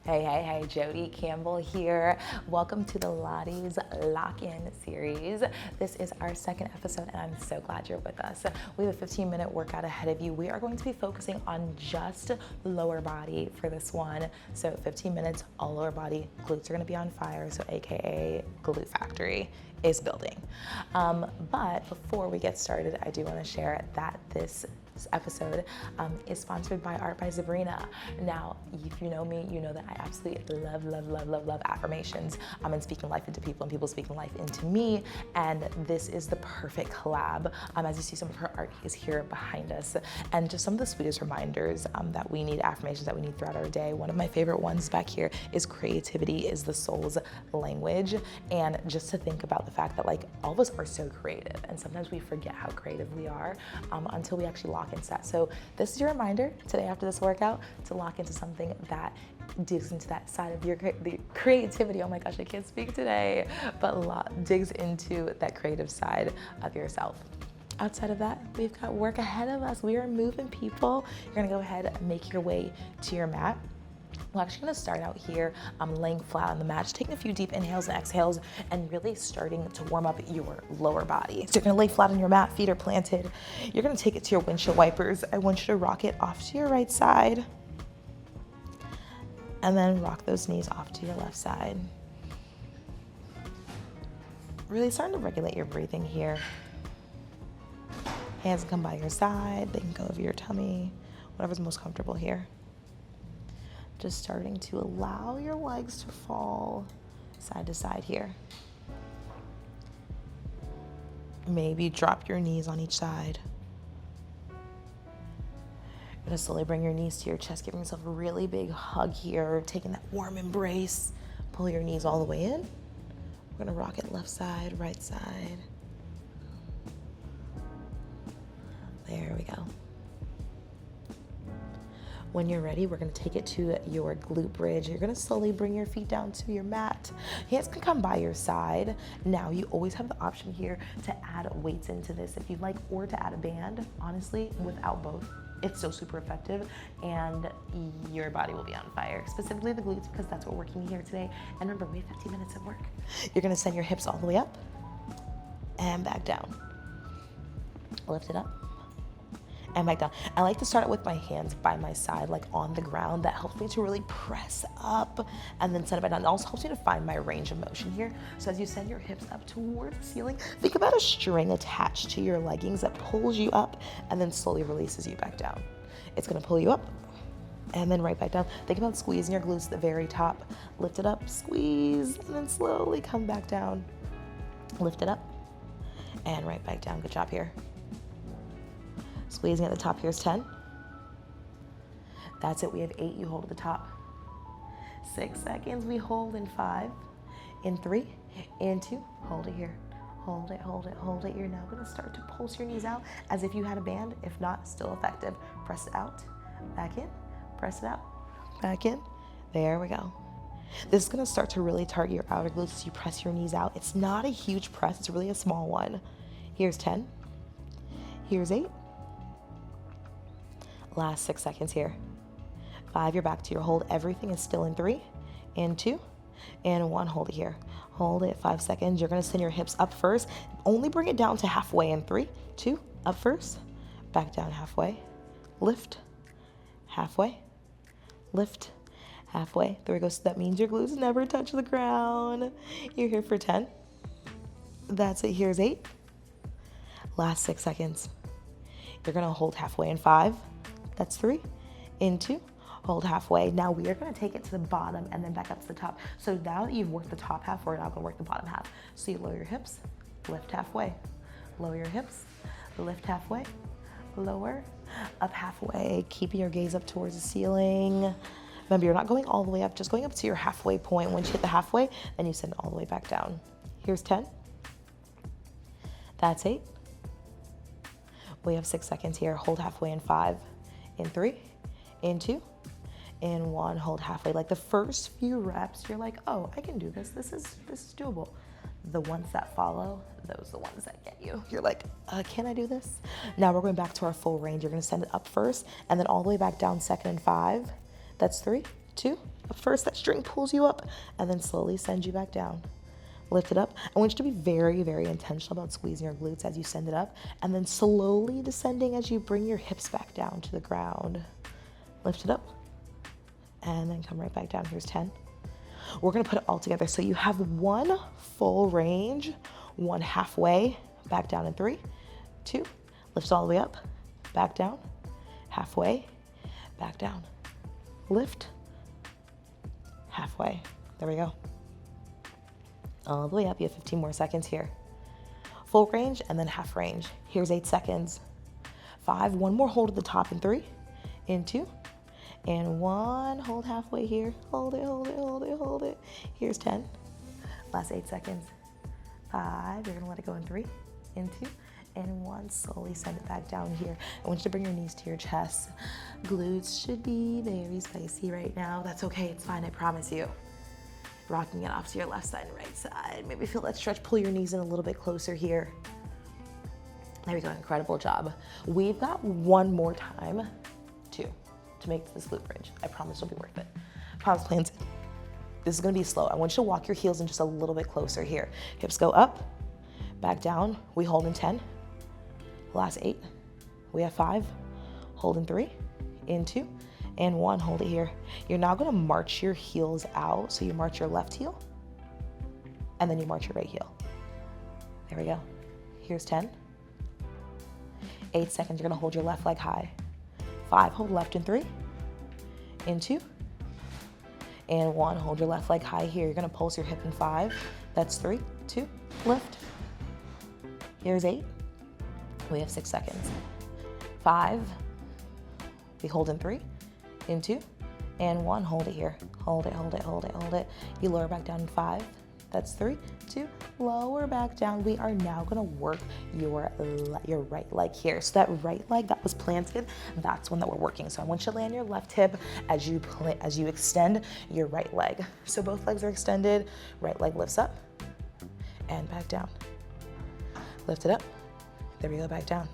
Hey, Jodi Campbell here. Welcome to the Lottie's Lock-In series. This is our second episode and I'm so glad you're with us. We have a 15-minute workout ahead of you. We are going to be focusing on just lower body for this one. So 15 minutes, all lower body. Glutes are gonna be on fire, so AKA Glute Factory is building. But before we get started, I do wanna share that this episode is sponsored by Art by Sabrina. Now, if you know me, you know that I absolutely love affirmations and speaking life into people and people speaking life into me. And this is the perfect collab. As you see, some of her art is here behind us. And just some of the sweetest reminders that we need, affirmations that we need throughout our day. One of my favorite ones back here is creativity is the soul's language. And just to think about the fact that like all of us are so creative and sometimes we forget how creative we are until we actually lock into that. So this is your reminder today after this workout to lock into something that digs into that side of your the creativity. Oh my gosh, I can't speak today, but digs into that creative side of yourself. Outside of that, we've got work ahead of us. We are moving, people. You're gonna go ahead and make your way to your mat. We're actually gonna start out here laying flat on the mat, just taking a few deep inhales and exhales and really starting to warm up your lower body. So you're gonna lay flat on your mat, feet are planted. You're gonna take it to your windshield wipers. I want you to rock it off to your right side and then rock those knees off to your left side. Really starting to regulate your breathing here. Hands come by your side, they can go over your tummy, whatever's most comfortable here. Just starting to allow your legs to fall side to side here. Maybe drop your knees on each side. You're gonna slowly bring your knees to your chest, giving yourself a really big hug here, taking that warm embrace. Pull your knees all the way in. We're gonna rock it left side, right side. There we go. When you're ready, we're gonna take it to your glute bridge. You're gonna slowly bring your feet down to your mat. Hands can come by your side. Now, you always have the option here to add weights into this if you'd like, or to add a band. Honestly, without both, it's so super effective and your body will be on fire, specifically the glutes, because that's what we're working here today. And remember, we have 15 minutes of work. You're gonna send your hips all the way up and back down. Lift it up. And back down. I like to start it with my hands by my side, like on the ground. That helps me to really press up and then send it back down. It also helps me to find my range of motion here. So as you send your hips up towards the ceiling, think about a string attached to your leggings that pulls you up and then slowly releases you back down. It's gonna pull you up and then right back down. Think about squeezing your glutes at the very top. Lift it up, squeeze, and then slowly come back down. Lift it up and right back down. Good job here. Squeezing at the top, here's 10. That's it, we have 8, you hold at the top. 6 seconds, we hold in 5, in 3, in 2, hold it here. Hold it, hold it, hold it. You're now gonna start to pulse your knees out as if you had a band. If not, still effective. Press it out, back in, press it out, back in. There we go. This is gonna start to really target your outer glutes as you press your knees out. It's not a huge press, it's really a small one. Here's 10, here's 8. Last 6 seconds here. 5, you're back to your hold. Everything is still in 3, in 2, and 1. Hold it here. Hold it, 5 seconds. You're gonna send your hips up first. Only bring it down to halfway in 3, 2, up first, back down halfway, lift, halfway, lift, halfway. There we go. So that means your glutes never touch the ground. You're here for 10. That's it, here's 8. Last 6 seconds. You're gonna hold halfway in 5. That's 3, in 2, hold halfway. Now we are gonna take it to the bottom and then back up to the top. So now that you've worked the top half, we're now gonna work the bottom half. So you lower your hips, lift halfway. Lower your hips, lift halfway, lower, up halfway. Keeping your gaze up towards the ceiling. Remember, you're not going all the way up, just going up to your halfway point. Once you hit the halfway, then you send it all the way back down. Here's 10. That's 8. We have 6 seconds here. Hold halfway in 5, in 3, in 2, in 1. Hold halfway. Like the first few reps, you're like, oh, I can do this. This is doable. The ones that follow, those are the ones that get you. You're like, can I do this? Now we're going back to our full range. You're gonna send it up first and then all the way back down, second and 5. That's 3, 2. First, that string pulls you up and then slowly sends you back down. Lift it up. I want you to be very, very intentional about squeezing your glutes as you send it up, and then slowly descending as you bring your hips back down to the ground. Lift it up, and then come right back down. Here's 10. We're gonna put it all together. So you have 1 full range, 1 halfway, back down in 3, 2, lift all the way up, back down, halfway, back down, lift, halfway. There we go. All the way up. You have 15 more seconds here. Full range and then half range. Here's 8 seconds. 5, 1 more hold at the top in 3, in 2, and 1. Hold halfway here. Hold it, hold it, hold it, hold it. Here's 10. Last 8 seconds. 5, you're gonna let it go in 3, in 2, and 1. Slowly send it back down here. I want you to bring your knees to your chest. Glutes should be very spicy right now. That's okay, it's fine, I promise you. Rocking it off to your left side and right side. Maybe feel that stretch. Pull your knees in a little bit closer here. There we go, incredible job. We've got 1 more time to make this glute bridge. I promise it'll be worth it. Palms planted. This is gonna be slow. I want you to walk your heels in just a little bit closer here. Hips go up, back down. We hold in 10. Last 8. We have 5. Hold in 3, in 2, and 1. Hold it here. You're now gonna march your heels out. So you march your left heel, and then you march your right heel. There we go. Here's 10. 8 seconds, you're gonna hold your left leg high. 5, hold left in 3, in 2, and 1. Hold your left leg high here. You're gonna pulse your hip in 5. That's 3, 2, lift. Here's 8. We have 6 seconds. 5, we hold in 3, in 2, and 1. Hold it here. Hold it, hold it, hold it, hold it. You lower back down in 5. That's 3, 2, lower back down. We are now gonna work your right leg here. So that right leg that was planted, that's one that we're working. So I want you to land your left hip as you extend your right leg. So both legs are extended, right leg lifts up and back down. Lift it up. There we go, back down.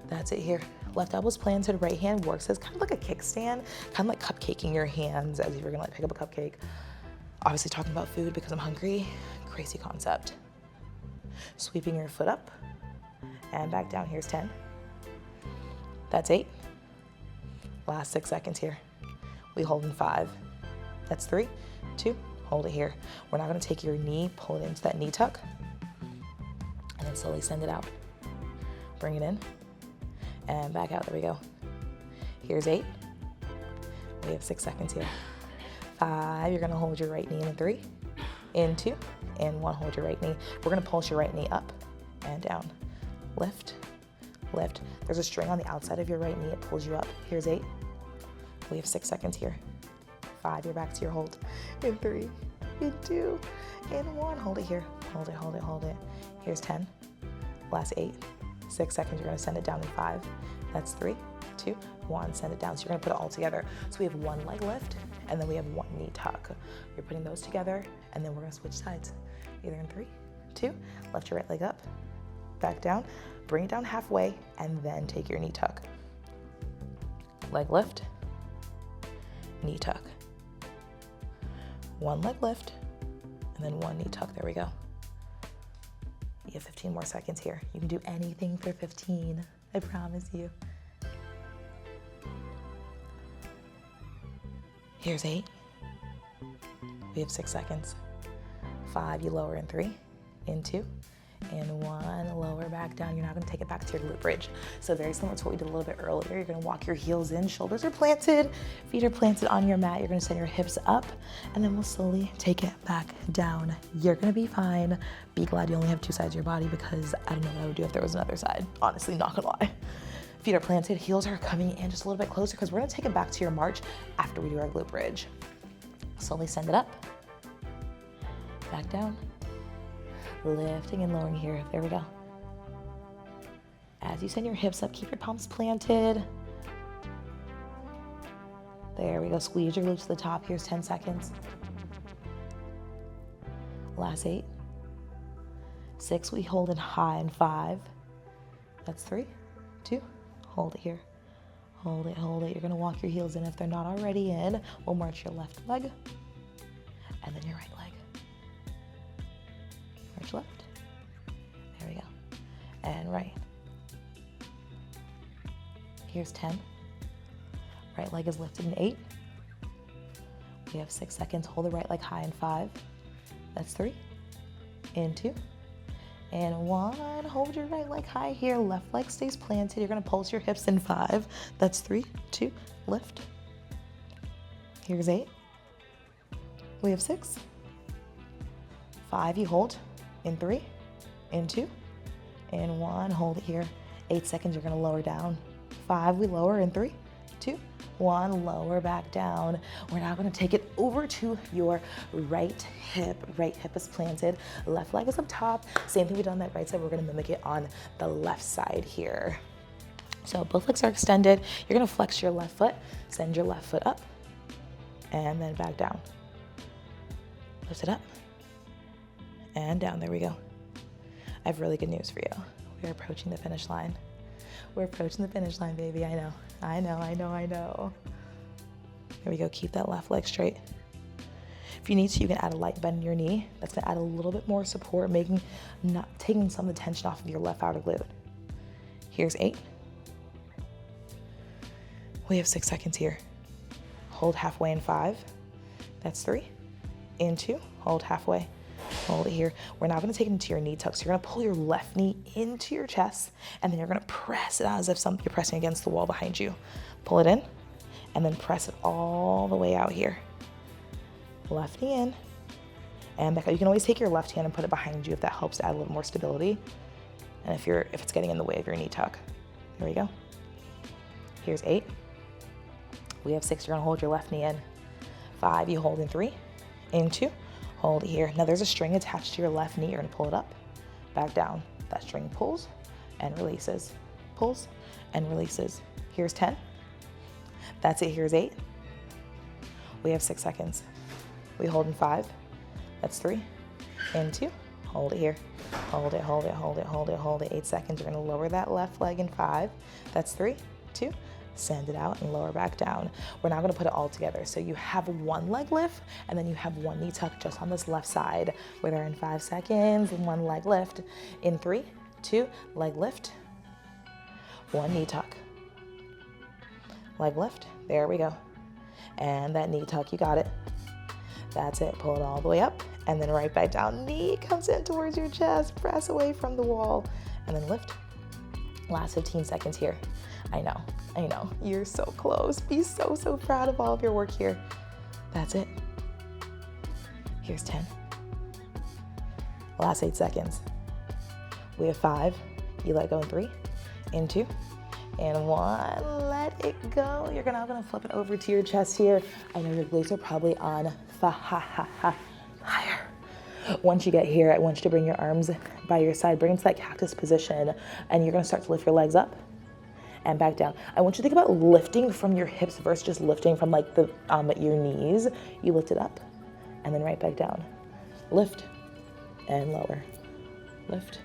That's it here. Left elbow's planted, right hand works as kind of like a kickstand, kind of like cupcaking your hands as if you're gonna like pick up a cupcake. Obviously talking about food because I'm hungry. Crazy concept. Sweeping your foot up and back down. Here's 10. That's 8. Last 6 seconds here. We hold in 5. That's 3, 2, hold it here. We're now gonna take your knee, pull it into that knee tuck, and then slowly send it out. Bring it in and back out. There we go. Here's 8. We have 6 seconds here. 5, you're gonna hold your right knee in 3, in 2, and 1. Hold your right knee. We're gonna pulse your right knee up and down. Lift, lift. There's a string on the outside of your right knee. It pulls you up. Here's 8. We have 6 seconds here. 5, you're back to your hold. In 3, in 2, and 1. Hold it here. Hold it, hold it, hold it. Here's 10. Last 8. 6 seconds, you're gonna send it down in 5. That's 3, 2, 1. Send it down. So you're gonna put it all together. So we have 1 leg lift, and then we have 1 knee tuck. You're putting those together, and then we're gonna switch sides. Either in 3, 2, lift your right leg up, back down, bring it down halfway, and then take your knee tuck. Leg lift, knee tuck. 1 leg lift, and then 1 knee tuck. There we go. You have 15 more seconds here. You can do anything for 15, I promise you. Here's 8. We have 6 seconds. 5, you lower in 3, in 2, and 1, lower back down. You're now gonna take it back to your glute bridge. So very similar to what we did a little bit earlier. You're gonna walk your heels in, shoulders are planted, feet are planted on your mat. You're gonna send your hips up, and then we'll slowly take it back down. You're gonna be fine. Be glad you only have 2 sides of your body, because I don't know what I would do if there was another side. Honestly, not gonna lie. Feet are planted, heels are coming in just a little bit closer, because we're gonna take it back to your march after we do our glute bridge. Slowly send it up, back down, lifting and lowering here. There we go. As you send your hips up, keep your palms planted. There we go. Squeeze your glutes to the top. Here's 10 seconds. Last 8. 6, we hold in high in 5. That's 3, 2, hold it here. Hold it, hold it. You're gonna walk your heels in. If they're not already in, we'll march your left leg and then your right leg. March left. There we go. And right. Here's 10. Right leg is lifted in 8. We have 6 seconds. Hold the right leg high in 5. That's 3. In 2. And 1. Hold your right leg high here. Left leg stays planted. You're gonna pulse your hips in 5. That's 3, 2, lift. Here's 8. We have 6. 5, you hold. In 3, in 2, in 1. Hold it here. 8 seconds, you're gonna lower down. 5, we lower in 3, 2, 1, lower back down. We're now gonna take it over to your right hip. Right hip is planted, left leg is up top. Same thing we did on that right side, we're gonna mimic it on the left side here. So both legs are extended. You're gonna flex your left foot, send your left foot up, and then back down. Lift it up, and down, there we go. I have really good news for you. We're approaching the finish line. We're approaching the finish line, baby. I know. There we go. Keep that left leg straight. If you need to, you can add a light bend in your knee. That's gonna add a little bit more support, taking some of the tension off of your left outer glute. Here's 8. We have 6 seconds here. Hold halfway in 5. That's 3. In 2, hold halfway. Hold it here. We're now gonna take it into your knee tuck. So you're gonna pull your left knee into your chest, and then you're gonna press it out as if you're pressing against the wall behind you. Pull it in, and then press it all the way out here. Left knee in, and back out. You can always take your left hand and put it behind you if that helps to add a little more stability. And if it's getting in the way of your knee tuck. There we go. Here's 8. We have 6, you're gonna hold your left knee in. 5, you hold in 3, in 2, hold it here. Now there's a string attached to your left knee. You're gonna pull it up, back down. That string pulls and releases, pulls and releases. Here's 10. That's it, here's 8. We have 6 seconds. We hold in 5, that's 3, in 2, hold it here. Hold it, hold it, hold it, hold it, hold it. 8 seconds, you're gonna lower that left leg in 5, that's 3, 2, send it out and lower back down. We're now gonna put it all together. So you have one leg lift and then you have one knee tuck just on this left side. We're there in 5 seconds, one leg lift. In 3, 2, leg lift, one knee tuck. Leg lift, there we go. And that knee tuck, you got it. That's it, pull it all the way up and then right back down. Knee comes in towards your chest, press away from the wall and then lift. Last 15 seconds here. I know, you're so close. Be so proud of all of your work here. That's it. Here's 10. Last 8 seconds. We have 5, you let go in 3, in 2, and 1, let it go. You're now gonna flip it over to your chest here. I know your glutes are probably on higher. Once you get here, I want you to bring your arms by your side, bring into that cactus position, and you're gonna start to lift your legs up and back down. I want you to think about lifting from your hips versus just lifting from like your knees. You lift it up and then right back down. Lift and lower. Lift.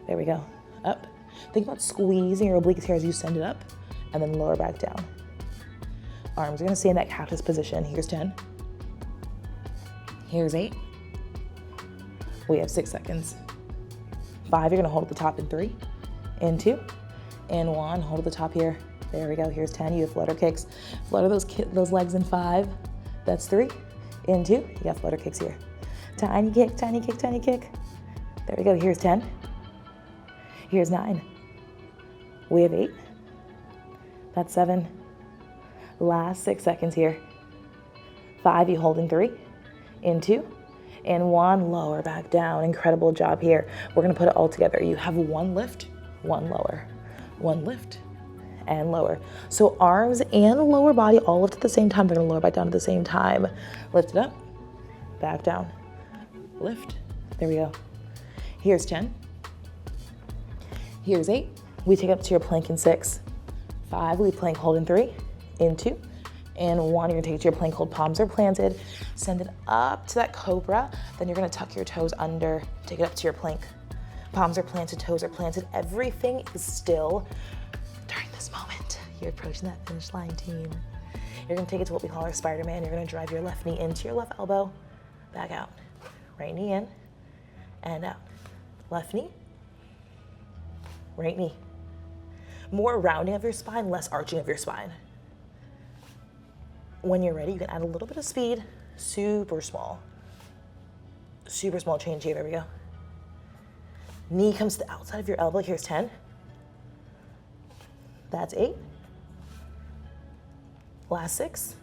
There we go. Up. Think about squeezing your obliques here as you send it up and then lower back down. Arms are gonna stay in that cactus position. Here's 10. Here's 8. We have 6 seconds. 5, you're gonna hold at the top in 3, in 2, in 1, hold at the top here. There we go, here's 10, you have flutter kicks. Flutter those legs in 5, that's 3, in 2, you got flutter kicks here. Tiny kick, tiny kick, tiny kick. There we go, here's 10. Here's 9. We have 8. That's 7. Last 6 seconds here. 5, you hold in 3, in 2, in 1, lower back down. Incredible job here. We're gonna put it all together. You have one lift, one lower, one lift, and lower. So arms and lower body all lift at the same time. They're gonna lower back down at the same time. Lift it up, back down, lift. There we go. Here's 10. Here's 8. We take it up to your plank in 6. 5, we plank hold in 3, in 2, in 1. You're gonna take it to your plank hold, palms are planted. Send it up to that cobra. Then you're gonna tuck your toes under, take it up to your plank. Palms are planted, toes are planted. Everything is still during this moment. You're approaching that finish line, team. You're gonna take it to what we call our Spider-Man. You're gonna drive your left knee into your left elbow, back out. Right knee in, and out. Left knee, right knee. More rounding of your spine, less arching of your spine. When you're ready, you can add a little bit of speed, super small change here, there we go. Knee comes to the outside of your elbow, here's 10. That's 8. Last 6.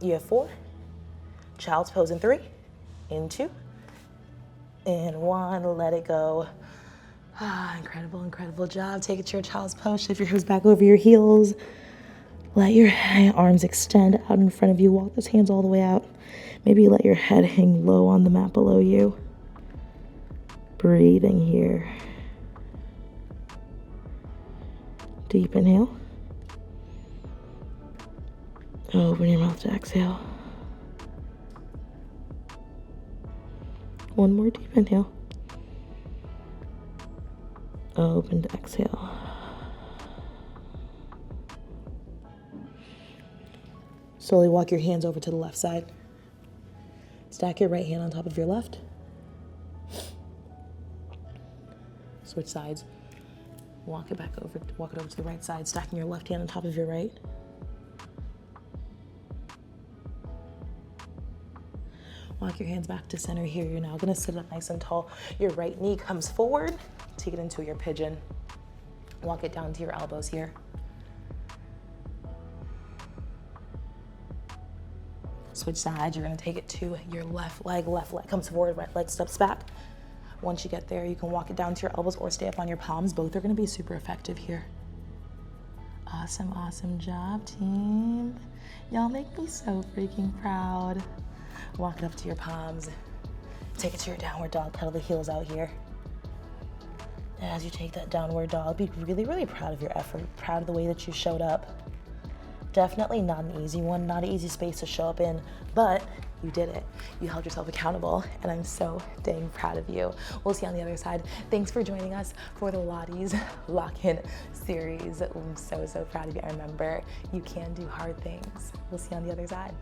You have 4. Child's pose in 3, in 2, in 1, let it go. Incredible, incredible job. Take it to your child's pose, shift your hips back over your heels. Let your arms extend out in front of you, walk those hands all the way out. Maybe let your head hang low on the mat below you. Breathing here. Deep inhale. Open your mouth to exhale. One more deep inhale. Open to exhale. Slowly walk your hands over to the left side. Stack your right hand on top of your left. Switch sides. Walk it over to the right side, stacking your left hand on top of your right. Walk your hands back to center here. You're now gonna sit up nice and tall. Your right knee comes forward. Take it into your pigeon. Walk it down to your elbows here. Switch sides. You're gonna take it to your left leg comes forward, right leg steps back. Once you get there, you can walk it down to your elbows or stay up on your palms. Both are gonna be super effective here. Awesome, awesome job, team. Y'all make me so freaking proud. Walk it up to your palms. Take it to your downward dog, pedal the heels out here. And as you take that downward dog, be really, really proud of your effort, proud of the way that you showed up. Definitely not an easy one, not an easy space to show up in, but you did it. You held yourself accountable, and I'm so dang proud of you. We'll see you on the other side. Thanks for joining us for the Lottie's Lock-In series. I'm so, so proud of you. And remember, you can do hard things. We'll see you on the other side.